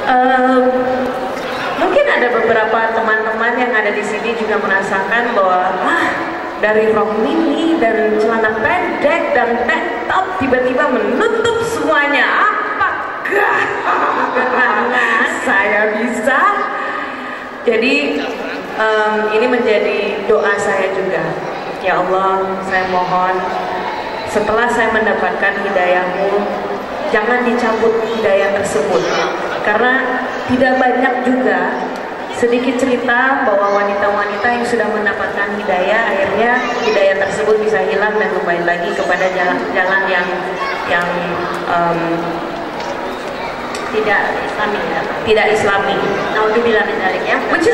Em, Mungkin ada beberapa teman-teman yang ada di sini juga merasakan bahwa dari rok mini dan celana pendek dan tank top tiba-tiba menutup semuanya. Apakah saya bisa? Jadi ini menjadi doa saya juga. Ya Allah, saya mohon setelah saya mendapatkan hidayah-Mu, jangan dicabut hidayah tersebut. Karena tidak banyak juga sedikit cerita bahwa wanita-wanita yang sudah mendapatkan hidayah, akhirnya hidayah tersebut bisa hilang dan kembali lagi kepada jalan yang tidak islami, ya? Tidak islami. Naudzubillah min dzalik, ya. Which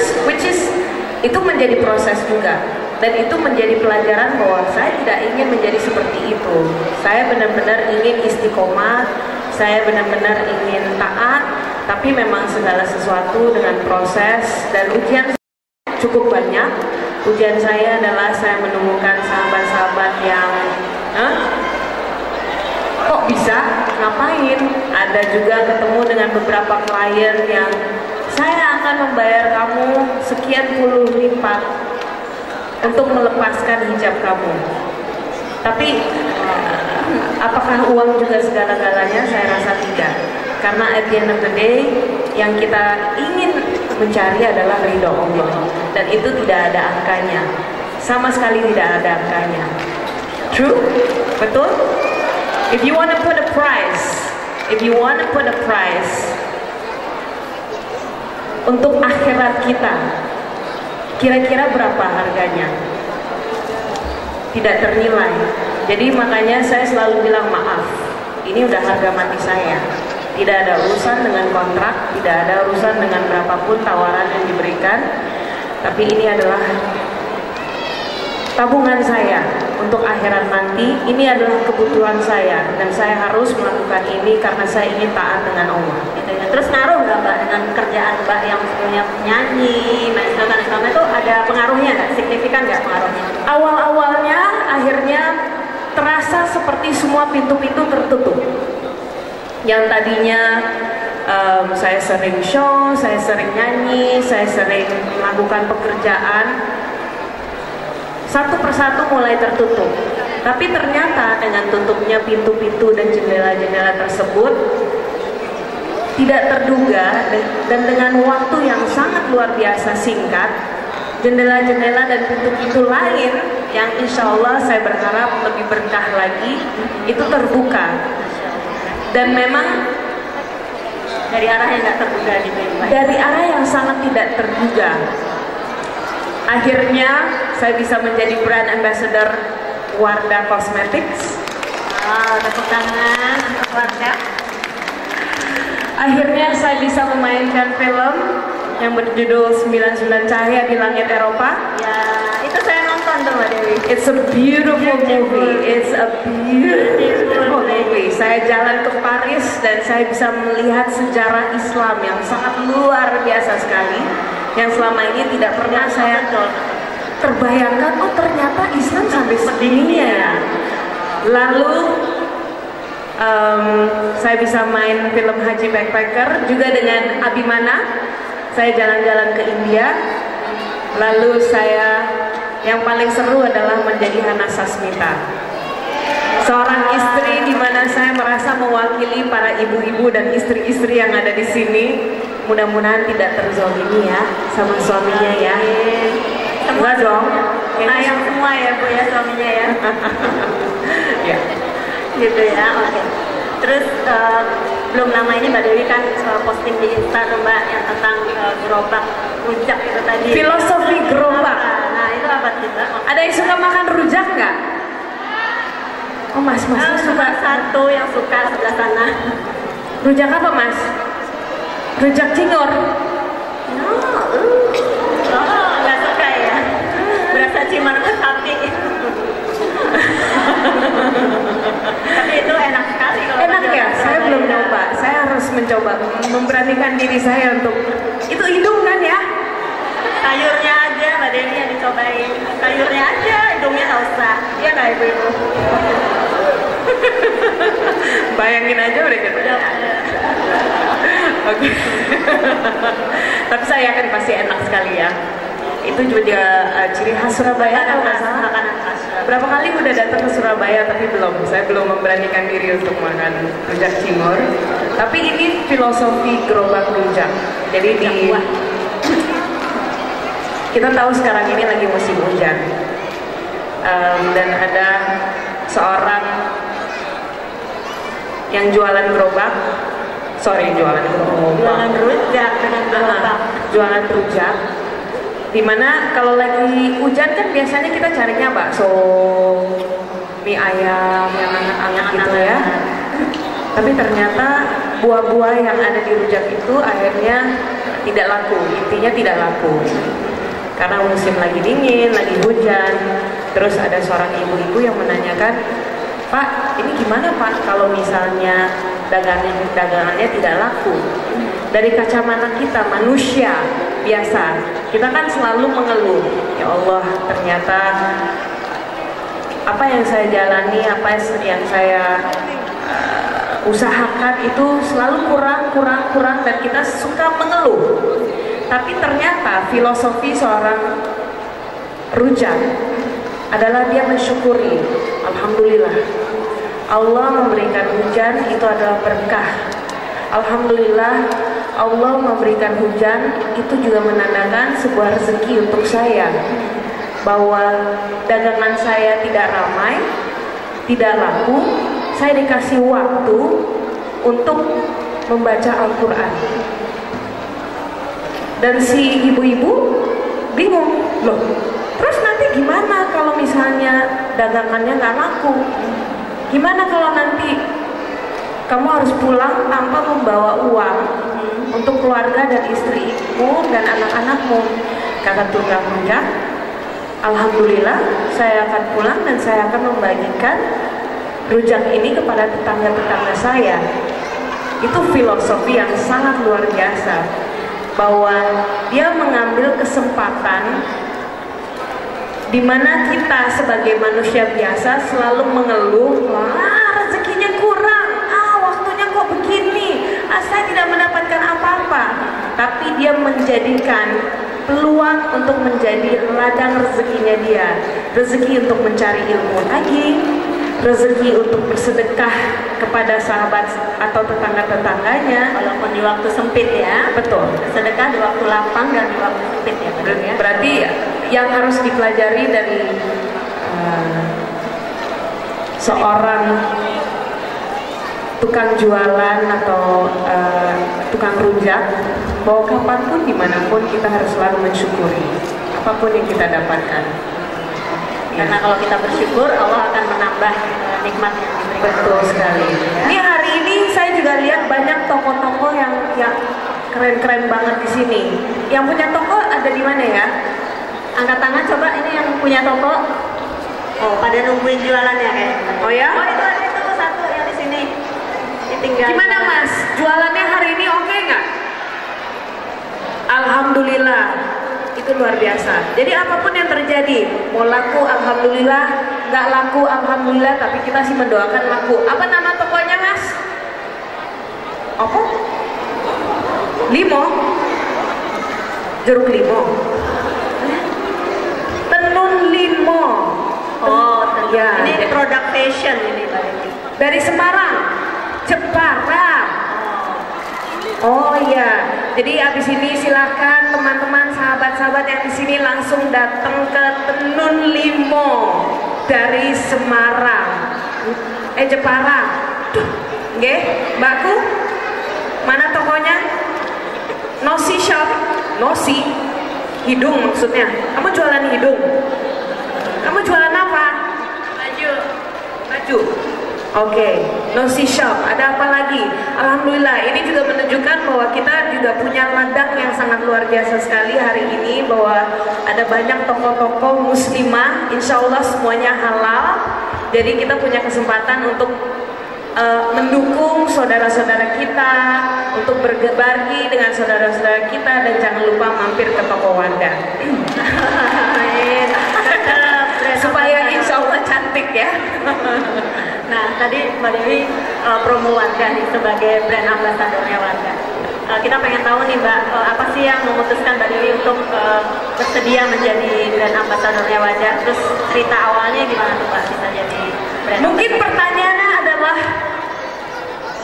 is itu menjadi proses juga, dan itu menjadi pelajaran bahwa saya tidak ingin menjadi seperti itu. Saya benar-benar ingin istiqomah, saya benar-benar ingin taat, tapi memang segala sesuatu dengan proses dan ujian cukup banyak. Ujian saya adalah saya menemukan sahabat-sahabat yang kok bisa, ngapain. Ada juga ketemu dengan beberapa klien yang saya akan membayar kamu sekian puluh lipat untuk melepaskan hijab kamu. Tapi apakah uang juga segala-galanya? Saya rasa tidak. Karena at the end of the day, yang kita ingin mencari adalah ridho Allah, dan itu tidak ada angkanya, sama sekali tidak ada angkanya. True? Betul? If you want to put a price, untuk akhirat kita, kira-kira berapa harganya? Tidak ternilai. Jadi makanya saya selalu bilang maaf, ini udah harga mati saya. Tidak ada urusan dengan kontrak, tidak ada urusan dengan berapapun tawaran yang diberikan, tapi ini adalah tabungan saya untuk akhirat nanti. Ini adalah kebutuhan saya, dan saya harus melakukan ini karena saya ingin taat dengan Allah. Terus ngaruh nggak Mbak dengan kerjaan Mbak yang sebelumnya nyanyi, main Islam itu ada pengaruhnya nggak? Signifikan nggak pengaruhnya? Awal-awalnya akhirnya terasa seperti semua pintu-pintu tertutup. Yang tadinya saya sering show, saya sering nyanyi, saya sering melakukan pekerjaan, satu persatu mulai tertutup. Tapi ternyata dengan tutupnya pintu-pintu dan jendela-jendela tersebut, tidak terduga dan dengan waktu yang sangat luar biasa singkat, jendela-jendela dan pintu-pintu lain yang insya Allah saya berharap lebih berkah lagi itu terbuka, dan memang dari arah yang nggak terduga gitu ya, dari arah yang sangat tidak terduga. Akhirnya saya bisa menjadi brand ambassador Wardah Cosmetics. Tepuk tangan untuk Wardah. Akhirnya saya bisa memainkan film yang berjudul 99 Cahaya di Langit Eropa. Ya, itu saya nonton tuh Mbak Dewi. It's a beautiful movie. It's a beautiful movie. Saya jalan ke Paris dan saya bisa melihat sejarah Islam yang sangat luar biasa sekali, yang selama ini tidak pernah saya terbayangkan. Oh, ternyata Islam sampai segininya ya. Lalu saya bisa main film Haji Backpacker juga dengan Abimana. Saya jalan-jalan ke India. Lalu saya yang paling seru adalah menjadi Hana Sasmita, seorang istri di mana saya merasa mewakili para ibu-ibu dan istri-istri yang ada di sini. Mudah-mudahan tidak terzolimi ya sama suaminya ya. Semua dong. Sayang semua ya Bu ya suaminya ya. Ya. Gitu ya, oke. Terus belum lama ini Mbak Dewi kan posting di Instagram Mbak yang tentang gerobak rujak itu tadi. Filosofi gerobak. Nah itu apa sih Mbak? Ada yang suka makan rujak nggak? Oh mas suka satu yang suka sebelah sana. Rujak apa mas? Rujak cingur. Nggak suka ya. Berasa ciman sapi. Tapi itu enak sekali kalau enak ya, saya belum nyoba. Saya harus mencoba, memberanikan diri saya untuk itu. Hidung kan ya? Sayurnya aja Mbak Dewi yang dicobain. Sayurnya aja, hidungnya nggak usah. Iya nggak ibu-ibu? Bayangin aja udah gitu. Oke. Tapi saya yakin pasti enak sekali ya. Itu juga ciri khas Surabaya kalau nggak salah. Makanan khas. Berapa kali udah datang ke Surabaya tapi saya belum memberanikan diri untuk makan rujak cingur. Tapi ini filosofi gerobak rujak. Jadi kita tahu sekarang ini lagi musim hujan, dan ada seorang yang jualan gerobak, jualan rujak dengan gerobak. Jualan rujak. Dimana kalau lagi hujan kan biasanya kita carinya bakso, mie ayam yang hangat-hangat gitu ya. Tapi ternyata buah-buah yang ada di rujak itu akhirnya tidak laku, intinya tidak laku. Karena musim lagi dingin, lagi hujan. Terus ada seorang ibu-ibu yang menanyakan, "Pak, ini gimana Pak kalau misalnya dagangannya tidak laku?" Dari kacamata kita manusia biasa, kita kan selalu mengeluh, ya Allah, ternyata apa yang saya jalani, apa yang saya usahakan itu selalu kurang, dan kita suka mengeluh. Tapi ternyata filosofi seorang rujak adalah dia mensyukuri. Alhamdulillah, Allah memberikan hujan itu adalah berkah. Alhamdulillah, Allah memberikan hujan itu juga menandakan sebuah rezeki untuk saya. Bahwa dagangan saya tidak ramai, tidak laku, saya dikasih waktu untuk membaca Al-Quran. Dan si ibu-ibu bingung, loh terus nanti gimana kalau misalnya dagangannya nggak laku? Gimana kalau nanti kamu harus pulang tanpa membawa uang untuk keluarga dan istrimu dan anak-anakmu? Kata tukang rujak, Alhamdulillah saya akan pulang dan saya akan membagikan rujak ini kepada tetangga-tetangga saya. Itu filosofi yang sangat luar biasa, bahwa dia mengambil kesempatan di mana kita sebagai manusia biasa selalu mengeluh, rezekinya kurang, waktunya kok begini, saya tidak mendapatkan apa-apa. Tapi dia menjadikan peluang untuk menjadi ladang rezekinya dia, rezeki untuk mencari ilmu lagi, rezeki untuk bersedekah kepada sahabat atau tetangga-tetangganya, walaupun di waktu sempit ya. Betul. Sedekah di waktu lapang dan di waktu sempit ya. Berarti yang harus dipelajari dari seorang tukang jualan atau tukang rujak, bahwa kapanpun dimanapun kita harus selalu mensyukuri apapun yang kita dapatkan. Karena kalau kita bersyukur, Allah akan menambah nikmat yang diberikan. Betul sekali. Ini hari ini saya juga lihat banyak toko-toko yang keren-keren banget di sini. Yang punya toko ada di mana ya? Angkat tangan coba, ini yang punya toko. Oh, pada nungguin jualannya kayak. Oh ya? Oh, itu satu yang di sini. Ditinggal. Gimana Mas? Jualannya hari ini oke nggak? Alhamdulillah. Itu luar biasa. Jadi apapun yang terjadi, mau laku alhamdulillah, nggak laku alhamdulillah, tapi kita sih mendoakan laku. Apa nama tokonya Mas? Apa? Limo? Jeruk limo? Tenun limo. Oh, tenun. Ya. Ini produk fashion ini Pak. Dari Semarang, Jepara. Oh iya, jadi abis ini silahkan teman-teman sahabat-sahabat yang di sini langsung datang ke Tenun Limo dari Semarang, Jepara. Nggih, Mbakku, mana tokonya? Nosi Shop, Nosi, hidung maksudnya. Kamu jualan hidung? Kamu jualan apa? Baju. Oke, Nosi Shop. Ada apa lagi? Alhamdulillah, ini juga menunjukkan bahwa kita juga punya ladang yang sangat luar biasa sekali hari ini, bahwa ada banyak toko-toko muslimah, insya Allah semuanya halal. Jadi kita punya kesempatan untuk mendukung saudara-saudara kita, untuk berbagi dengan saudara-saudara kita, dan jangan lupa mampir ke toko Wanda. Supaya insya Allah cantik ya. Nah, tadi Mbak Dewi promo Warga nih sebagai brand ambasadornya Warga. kita pengen tahu nih Mbak, apa sih yang memutuskan Mbak Dewi untuk bersedia menjadi brand ambassador-nya Wadah? Terus cerita awalnya gimana tuh Mbak bisa jadi brand Mungkin ambassador? pertanyaannya adalah,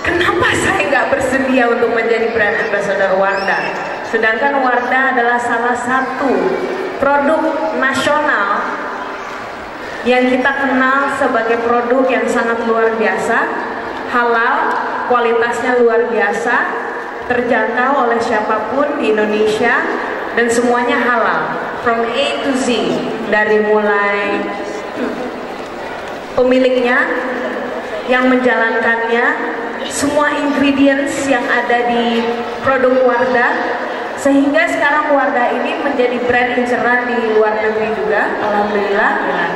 kenapa saya nggak bersedia untuk menjadi brand ambassador Wardah? Sedangkan Wardah adalah salah satu produk nasional yang kita kenal sebagai produk yang sangat luar biasa, halal, kualitasnya luar biasa, terjangkau oleh siapapun di Indonesia, dan semuanya halal from A to Z, dari mulai pemiliknya, yang menjalankannya, semua ingredients yang ada di produk Wardah, sehingga sekarang Wardah ini menjadi brand inceran di luar negeri juga. Alhamdulillah,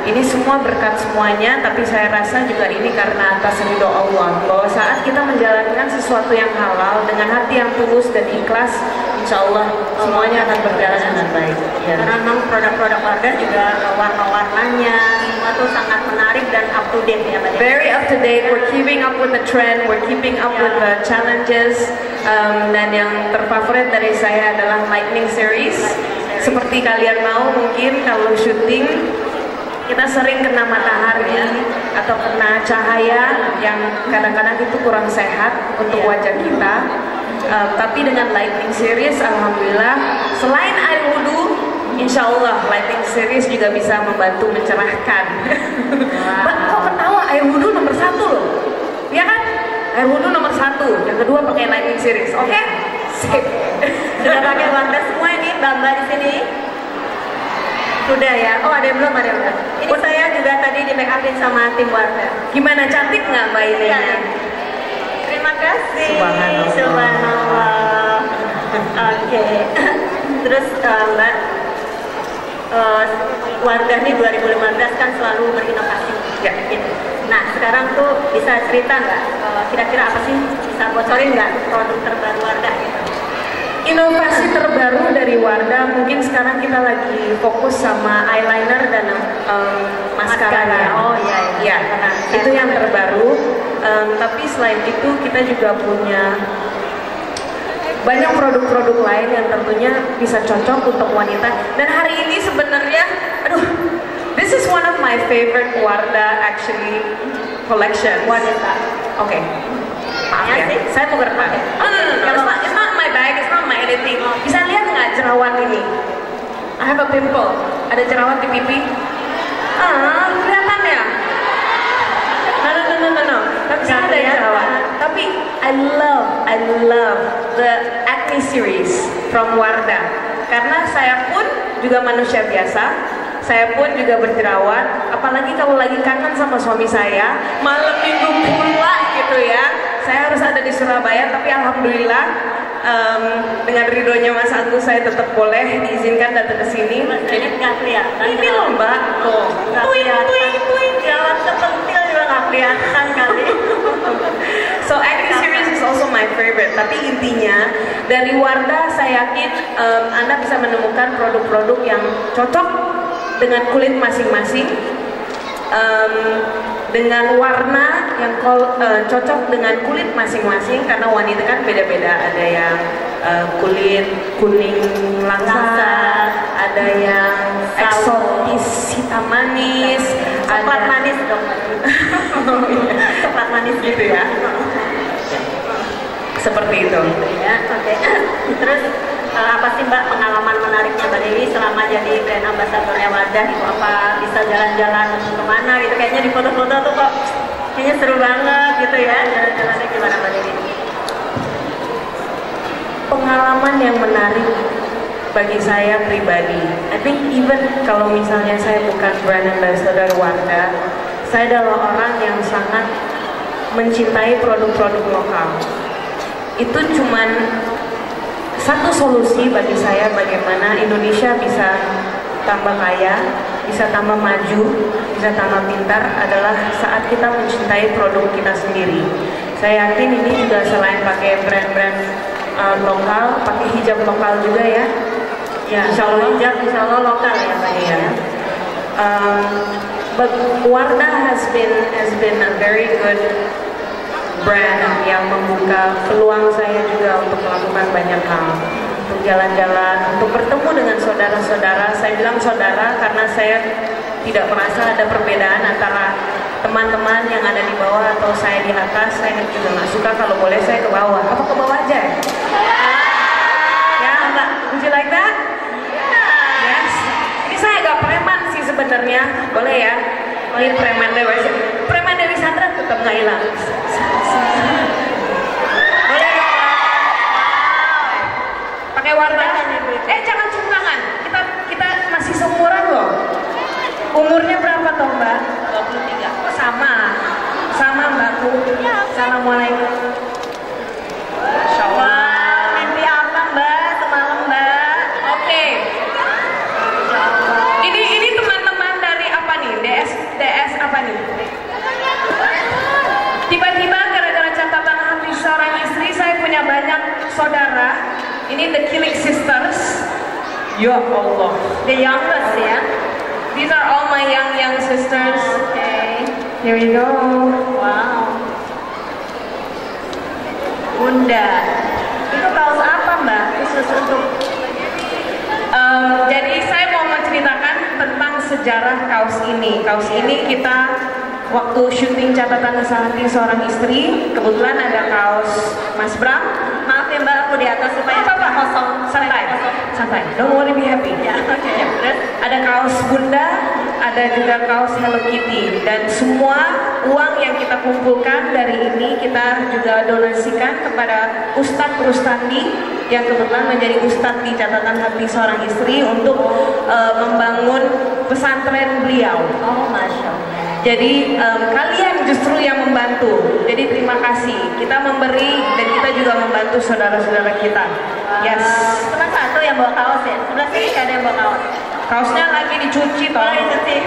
ini semua berkat semuanya, tapi saya rasa juga ini karena atas ridho Allah, bahwa saat kita menjalankan sesuatu yang halal dengan hati yang tulus dan ikhlas, insya Allah semuanya akan berjalan dengan baik. Ya. Karena memang produk-produk Wardah juga warna-warnanya semua tuh sangat menarik dan up to date ya Mbak Dewi. Very up to date, we're keeping up with the trend, we're keeping up with the challenges, dan yang terfavorit dari saya adalah Lightning Series. Seperti kalian mau mungkin kalau syuting kita sering kena matahari atau kena cahaya yang kadang-kadang itu kurang sehat untuk wajah kita. Tapi dengan Lightning Series, alhamdulillah, selain air wudhu, insya Allah Lightning Series juga bisa membantu mencerahkan. Mbak, kok ketawa? Air wudhu nomor 1 loh, ya kan? Air wudhu nomor 1, yang kedua pakai Lightning Series, oke? Sip. Sudah pakai Wardah semua ini Mbak di sini? Sudah ya? Oh ada yang belum, ada yang belum. Ini saya juga tadi di make upin sama tim Wardah. Gimana, cantik nggak Mbak ini? Terima kasih. Subhanallah. Subhanallah. Oke. Terus Mbak, Wardah nih 2015 kan selalu berinovasi. Ya. Gitu. Nah sekarang tuh bisa cerita nggak? Kira-kira apa sih? Bisa bocorin nggak produk terbaru Wardah? Gitu? Inovasi terbaru dari Wardah, mungkin sekarang kita lagi fokus sama eyeliner dan maskaranya. Oh iya, iya. Ya, itu yang terbaru. Tapi selain itu kita juga punya banyak produk-produk lain yang tentunya bisa cocok untuk wanita. Dan hari ini sebenarnya, this is one of my favorite Wardah actually collection. Wanita. Oke. Maaf ya, saya mau gerak. No. It's not my bag, it's not my anything. Bisa lihat nggak jerawat ini? I have a pimple. Ada jerawat di pipi. Kelihatan ya? No. Tapi saya ada jerawat. Tapi I love the acne series from Wardah. Karena saya pun juga manusia biasa. Saya pun juga berjerawat, apalagi kalau lagi kangen sama suami saya, malam minggu pula gitu ya. Saya harus ada di Surabaya, tapi alhamdulillah dengan ridhonya Mas Agus saya tetap boleh diizinkan datang ke sini. Jadi nggak kelihatan. Ini loh Mbak, tuh. Tuing, jerawat kepentil juga nggak kelihatan kali. So acne series is also my favorite. Tapi intinya dari Wardah saya yakin Anda bisa menemukan produk-produk yang cocok dengan kulit masing-masing, dengan warna yang cocok dengan kulit masing-masing, karena wanita kan beda-beda, ada yang kulit kuning langsa, ada yang eksotis hitam manis, coklat manis dong. Coklat manis gitu ya. Seperti itu. Ya, oke. Terus apa sih Mbak pengalaman menariknya Mbak Dewi selama jadi brand ambassadornya Wardah gitu? Apa bisa jalan-jalan kemana gitu? Kayaknya di foto-foto tuh kok kayaknya seru banget gitu ya. Jalan-jalannya gimana Mbak Dewi? Pengalaman yang menarik bagi saya pribadi, I think even kalau misalnya saya bukan brand ambassador Wardah, saya adalah orang yang sangat mencintai produk-produk lokal. Itu cuman satu solusi bagi saya bagaimana Indonesia bisa tambah kaya, bisa tambah maju, bisa tambah pintar adalah saat kita mencintai produk kita sendiri. Saya yakin ini juga selain pakai brand-brand lokal, pakai hijab lokal juga ya. Ya, insya Allah lokal ya Mbak ya. But Wardah has been a very good brand yang membuka peluang saya juga untuk melakukan banyak hal, untuk jalan-jalan, untuk bertemu dengan saudara-saudara. Saya bilang saudara karena saya tidak merasa ada perbedaan antara teman-teman yang ada di bawah atau saya di atas. Saya juga nggak suka kalau boleh saya ke bawah. Apa ke bawah aja? Ya, Mbak, would you like that? Yes. Ini saya agak preman sih sebenarnya. Boleh ya? Ini preman Dewi Sandra tetap nggak hilang. Boleh ya? Pakai warna. Jangan cungkangan. Kita masih seumuran loh. Umurnya berapa toh Mbak? 23. Oh, sama Mbakku. Assalamualaikum. Masya Allah. Mimpi apa Mbak semalam Mbak? Oke. Ini teman-teman dari apa nih? DS apa nih? Tiba-tiba gara-gara catatan hati seorang istri, saya punya banyak saudara. Ini the Killing Sisters. Ya Allah. The youngest ya. These are all my young sisters. Okay. Here we go. Wow. Bunda. Itu kaos apa Mbak? Khusus untuk jadi saya mau menceritakan tentang sejarah kaos ini. Kaos ini kita waktu syuting catatan hati seorang istri, kebetulan ada kaos Mas Bram. maaf ya Mbak, aku di atas supaya apa? kosong. Santai. Don't worry, be happy. Ya, oke. Terus ada kaos Bunda, ada juga kaos Hello Kitty, dan semua uang yang kita kumpulkan dari ini kita juga donasikan kepada Ustadz Rustandi yang kebetulan menjadi Ustadz di catatan hati seorang istri untuk membangun pesantren beliau. Oh, Masya Allah. Jadi kalian justru yang membantu. Jadi terima kasih. Kita memberi dan kita juga membantu saudara-saudara kita. Yes. Cuma satu yang bawa kaos ya. Sebelah sini nggak ada yang bawa kaos. Kaosnya lagi dicuci toh. Lagi dicuci.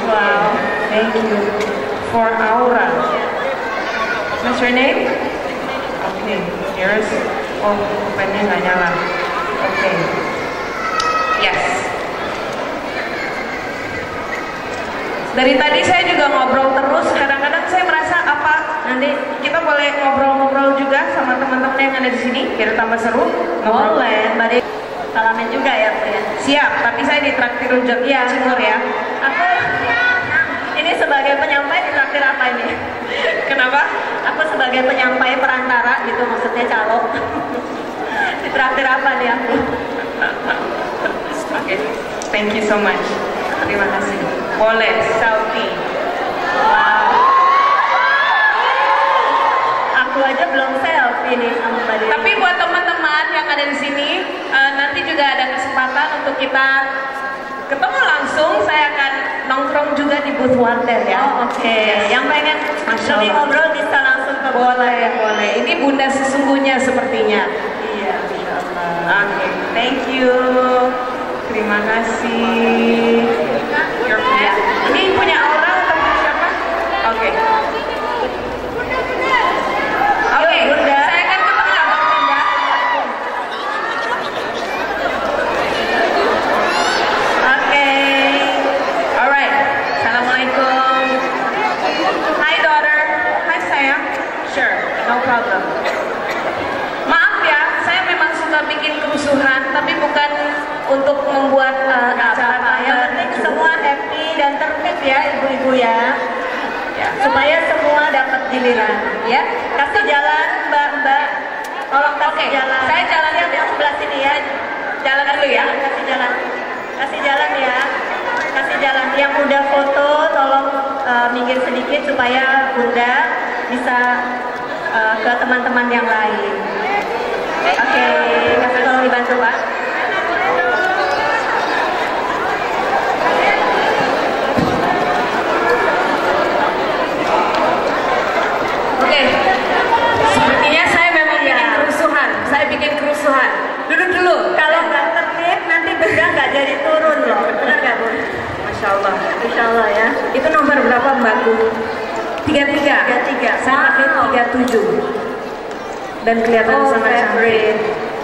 Wow. Thank you for Aura. What's your name? Okay. Yours. Oh, pennya nggak nyala. Okay. Yes. Dari tadi saya juga ngobrol terus, kadang-kadang saya merasa apa, nanti kita boleh ngobrol-ngobrol juga sama teman-teman yang ada di sini, biar tambah seru. Boleh, Mbak Dewi. Salamin juga ya, Bu ya. Siap, tapi saya ditraktir rujak ya, Cingur ya. Aku ini sebagai penyampai ditraktir apa ini? Kenapa? Aku sebagai penyampai perantara gitu, maksudnya calo. Ditraktir apa nih aku? Oke, thank you so much. Terima kasih. Boleh, selfie. Wow. Aku aja belum selfie nih sama Mbak Dewi. Tapi buat teman-teman yang ada di sini, nanti juga ada kesempatan untuk kita ketemu langsung. Saya akan nongkrong juga di booth Warden ya. Oh, oke. Yang pengen lebih ngobrol bisa langsung ke boleh. Ini Bunda sesungguhnya sepertinya. Iya, Masya Allah. Oke, thank you. Terima kasih. Ini punya Aura atau punya siapa? Oke. Oke, Bunda. saya akan ke tengah, Bang Bunda. Oke. Alright. Assalamualaikum. Hi daughter. Hi sayang. Sure, no problem. Maaf ya, saya memang suka bikin kerusuhan, tapi bukan untuk membuat acara. Yang penting semua happy dan tertib ya ibu-ibu ya. Supaya semua dapat giliran ya. Kasih jalan Mbak. Tolong kasih jalan. Saya jalan yang sebelah sini ya. Jalan dulu ya. Kasih jalan. Kasih jalan ya. Kasih jalan. Yang udah foto tolong minggir sedikit supaya Bunda bisa ke teman-teman yang lain. Oke, tolong dibantu Pak. Sepertinya saya memang bikin kerusuhan. Duduk dulu. Kalau nggak tertib nanti benda nggak jadi turun loh. Benar nggak Bu? Masya Allah. Insya Allah ya. Itu nomor berapa Mbakku? 33. 33. Saya pakai 37. Dan kelihatan sangat cantik.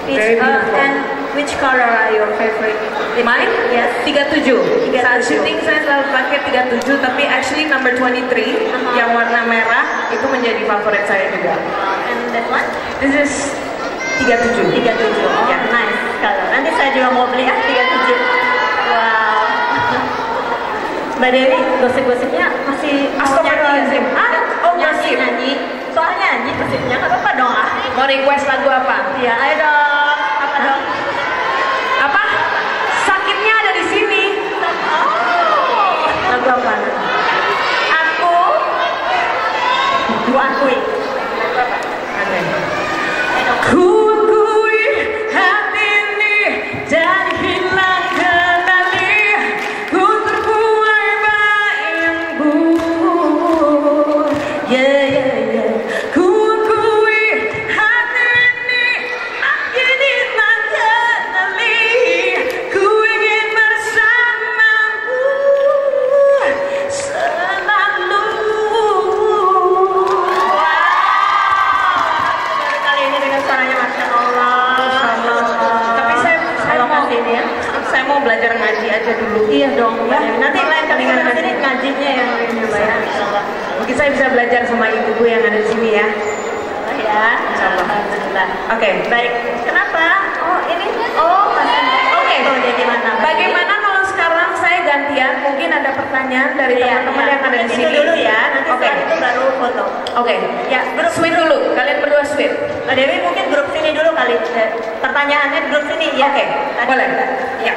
Very beautiful. And which color are your favorite? Mine? Yes. 37. Saat syuting saya selalu pakai 37, tapi actually number 23 yang warna merah itu menjadi favorit saya juga. And that one? This is 37. 37. Oh, Ya. nice. Kalau nanti saya juga mau beli 37. Wow. Mbak Dewi, gosip-gosipnya masih mau Astagfirullahaladzim. Oh, gosip. nyanyi. Soalnya nyanyi gosipnya nggak apa-apa dong. Mau request lagu apa? Iya, ayo dong. Apa dong? Apa? Sakitnya ada di sini. Oh. Lagu apa? Aku akui. Oke. Ku akui hati ini dan hilang kendali. Ku terbuai bayangmu. Yeah, yeah, yeah. Ku akui hati ini makin hilang kendali. Ku ingin bersamamu selalu. Baru kali ini dengan suaranya Masya Allah. Tapi saya mau belajar ngaji aja dulu. Iya dong. Ya, Nanti lain kali dengan kita ngaji. sini ngajinya yang ini Mbak ya. Insya Allah. Mungkin saya bisa belajar sama ibuku yang ada di sini ya. Ya. Insya Allah. Alhamdulillah. Oke. Baik. Kenapa? Oh ini. Oh masih. Oke. Oh, jadi mana? Bagaimana kalau sekarang saya gantian? Mungkin ada pertanyaan dari teman-teman yang ada di Itu sini. dulu ya. Nanti Oke. setelah itu baru foto. Oke. Ya, grup Sweet dulu. Kalian berdua sweet. Mbak Dewi mungkin grup sini dulu kali. Pertanyaannya di grup sini ya. Oke. Boleh. Ya.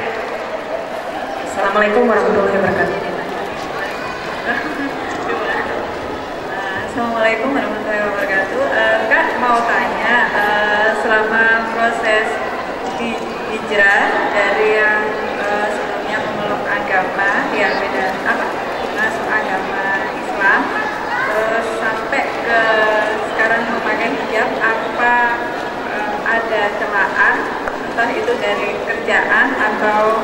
Assalamualaikum warahmatullahi wabarakatuh. Assalamualaikum warahmatullahi wabarakatuh. Kak mau tanya, selama proses hijrah dari yang sebelumnya memeluk agama yang beda masuk agama Islam, terus sampai ke sekarang memakai hijab, apa ada celaan, entah itu dari kerjaan atau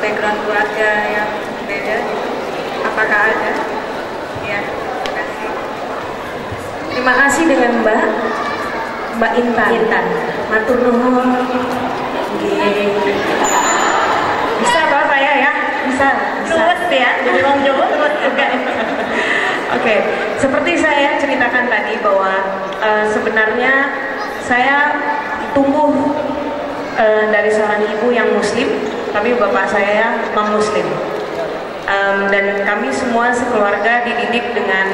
background keluarga yang beda gitu? Apakah ada? Ya. Terima kasih dengan Mbak Intan. Matur nuwun. Nggih. Bisa Bapak ya? Bisa. Luwes ya. Jadi orang Jawa luwes juga. Oke, seperti saya ceritakan tadi bahwa sebenarnya saya tumbuh dari seorang ibu yang muslim, tapi bapak saya non-muslim. Dan kami semua sekeluarga dididik dengan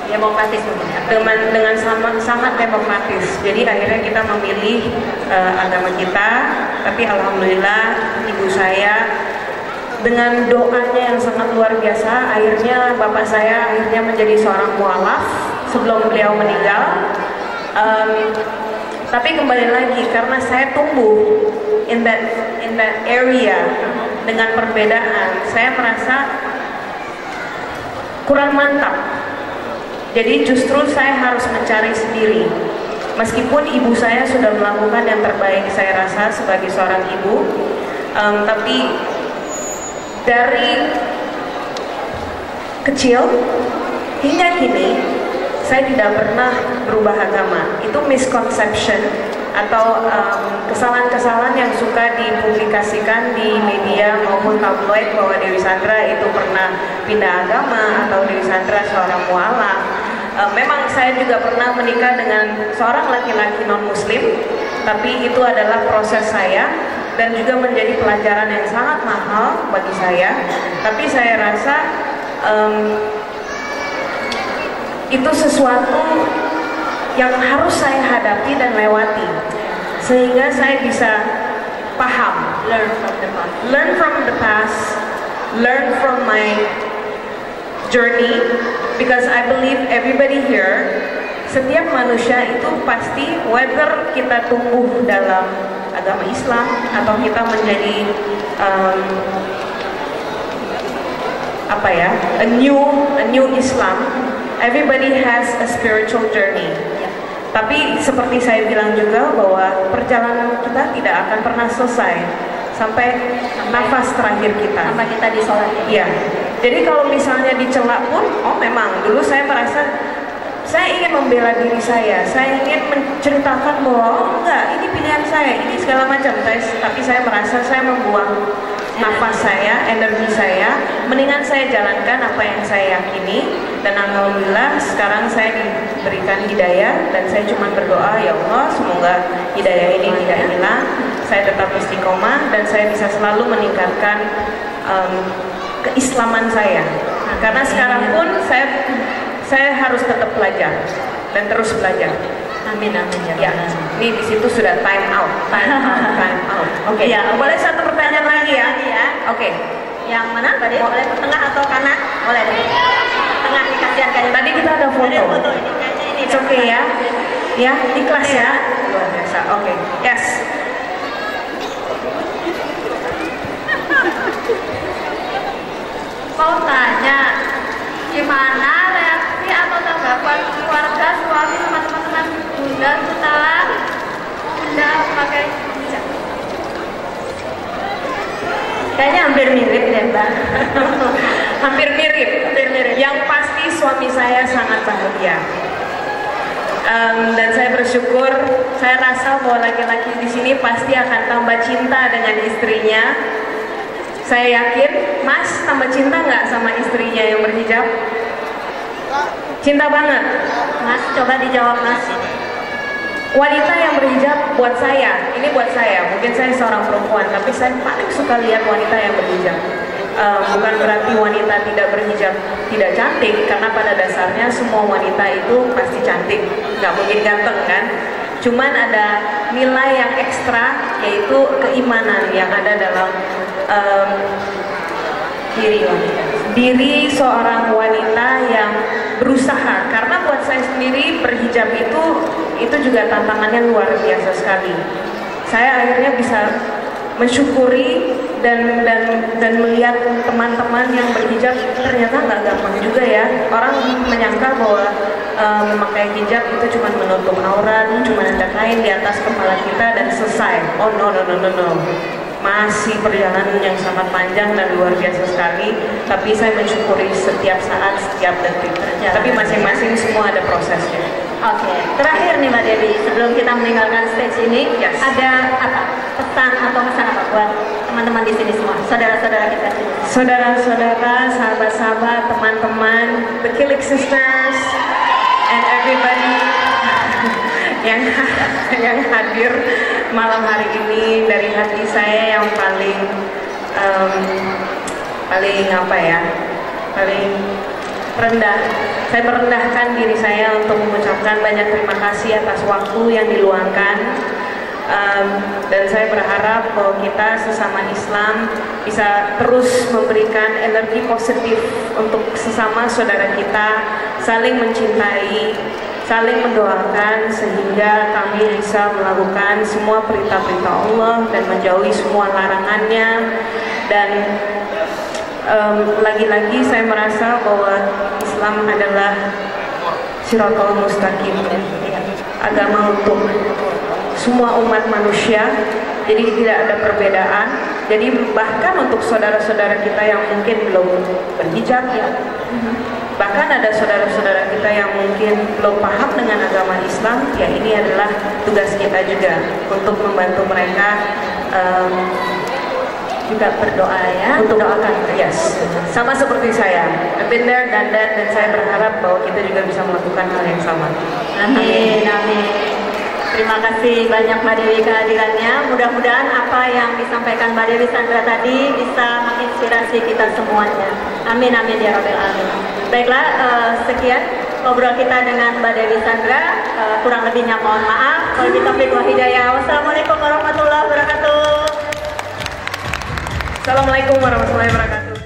Demokratis mungkin ya. dengan sangat demokratis. Jadi akhirnya kita memilih agama kita, tapi alhamdulillah ibu saya dengan doanya yang sangat luar biasa, akhirnya bapak saya akhirnya menjadi seorang mualaf sebelum beliau meninggal. Tapi kembali lagi karena saya tumbuh in that area dengan perbedaan, saya merasa kurang mantap. Jadi justru saya harus mencari sendiri. Meskipun ibu saya sudah melakukan yang terbaik saya rasa sebagai seorang ibu, tapi dari kecil hingga kini saya tidak pernah berubah agama. Itu misconception atau kesalahan-kesalahan yang suka dipublikasikan di media maupun tabloid bahwa Dewi Sandra itu pernah pindah agama atau Dewi Sandra seorang mualaf. Memang saya juga pernah menikah dengan seorang laki-laki non-muslim, tapi itu adalah proses saya dan juga menjadi pelajaran yang sangat mahal bagi saya. Tapi saya rasa itu sesuatu yang harus saya hadapi dan lewati, sehingga saya bisa paham, learn from the past, learn from my journey, because I believe everybody here, setiap manusia itu pasti, whether kita tumbuh dalam agama Islam atau kita menjadi a new Islam, everybody has a spiritual journey. Tapi seperti saya bilang juga bahwa perjalanan kita tidak akan pernah selesai sampai nafas terakhir kita. Sampai kita disolati. Iya. Jadi kalau misalnya dicela pun, memang dulu saya merasa saya ingin membela diri saya ingin menceritakan bahwa enggak, ini pilihan saya, ini segala macam. Tapi saya merasa saya membuang nafas saya, energi saya, mendingan saya jalankan apa yang saya yakini. Dan alhamdulillah sekarang saya diberikan hidayah, dan saya cuma berdoa, ya Allah semoga hidayah ini tidak hilang, saya tetap istiqomah, dan saya bisa selalu meningkatkan keislaman saya. Karena sekarang pun saya harus tetap belajar dan terus belajar. Amin, amin Ya, ini di situ sudah time out. Oke. Ya, Boleh satu pertanyaan lagi ya? Oke. Yang mana tadi? Boleh ke tengah atau kanan? Boleh deh. Tengah nih, kasihan kayaknya. Tadi kita ada foto. Ada foto ini kayaknya ini. It's okay ya? Ya, ikhlas ya. Luar biasa. Oke. Yes. Mau tanya, gimana reaksi atau tanggapan keluarga, suami, sama teman-teman Bunda setelah Bunda pakai hijab? Kayaknya hampir mirip deh, Mbak. Hampir mirip. Yang pasti suami saya sangat bahagia. Dan saya bersyukur, saya rasa bahwa laki-laki di sini pasti akan tambah cinta dengan istrinya. Saya yakin, Mas tambah cinta nggak sama istrinya yang berhijab? Cinta banget. Mas, coba dijawab Mas. Wanita yang berhijab buat saya, ini buat saya, mungkin saya seorang perempuan, tapi saya paling suka lihat wanita yang berhijab. Bukan berarti wanita tidak berhijab tidak cantik, karena pada dasarnya semua wanita itu pasti cantik, nggak mungkin ganteng kan. Cuman ada nilai yang ekstra, yaitu keimanan yang ada dalam diri seorang wanita yang berusaha. Karena buat saya sendiri berhijab itu juga tantangannya luar biasa sekali. Saya akhirnya bisa mensyukuri dan melihat teman-teman yang berhijab ternyata nggak gampang juga ya. Orang menyangka bahwa memakai hijab itu cuma menutup aurat, cuma ada kain di atas kepala kita dan selesai. Oh no. Masih perjalanan yang sangat panjang dan luar biasa sekali. Tapi saya mensyukuri setiap saat, setiap detik. Tapi masing-masing semua ada prosesnya. Oke, terakhir nih Mbak Dewi, sebelum kita meninggalkan stage ini, ada apa pesan atau pesan apa buat teman-teman di sini semua, saudara-saudara kita? Saudara-saudara, sahabat-sahabat, teman-teman, the Kilik Sisters, and everybody yang hadir malam hari ini, dari hati saya yang paling rendah. Saya merendahkan diri saya untuk mengucapkan banyak terima kasih atas waktu yang diluangkan, dan saya berharap bahwa kita sesama Islam bisa terus memberikan energi positif untuk sesama saudara kita, saling mencintai, saling mendoakan, sehingga kami bisa melakukan semua perintah-perintah Allah dan menjauhi semua larangannya. Dan lagi-lagi saya merasa bahwa Islam adalah Shiratal Mustaqim, agama untuk semua umat manusia, jadi tidak ada perbedaan. Jadi bahkan untuk saudara-saudara kita yang mungkin belum berhijab ya, bahkan ada saudara-saudara kita yang mungkin belum paham dengan agama Islam, ya ini adalah tugas kita juga untuk membantu mereka juga berdoa ya, untuk doakan, yes, sama seperti saya, I've been there, done that, dan saya berharap bahwa kita juga bisa melakukan hal yang sama. Amin. Terima kasih banyak Mbak Dewi kehadirannya. Mudah-mudahan apa yang disampaikan Mbak Dewi Sandra tadi bisa menginspirasi kita semuanya. Amin ya Rabbil Alamin. Baiklah, sekian ngobrol kita dengan Mbak Dewi Sandra. Kurang lebihnya mohon maaf. Wabillahi taufiq wal hidayah. Wassalamualaikum warahmatullahi wabarakatuh. Assalamualaikum warahmatullahi wabarakatuh.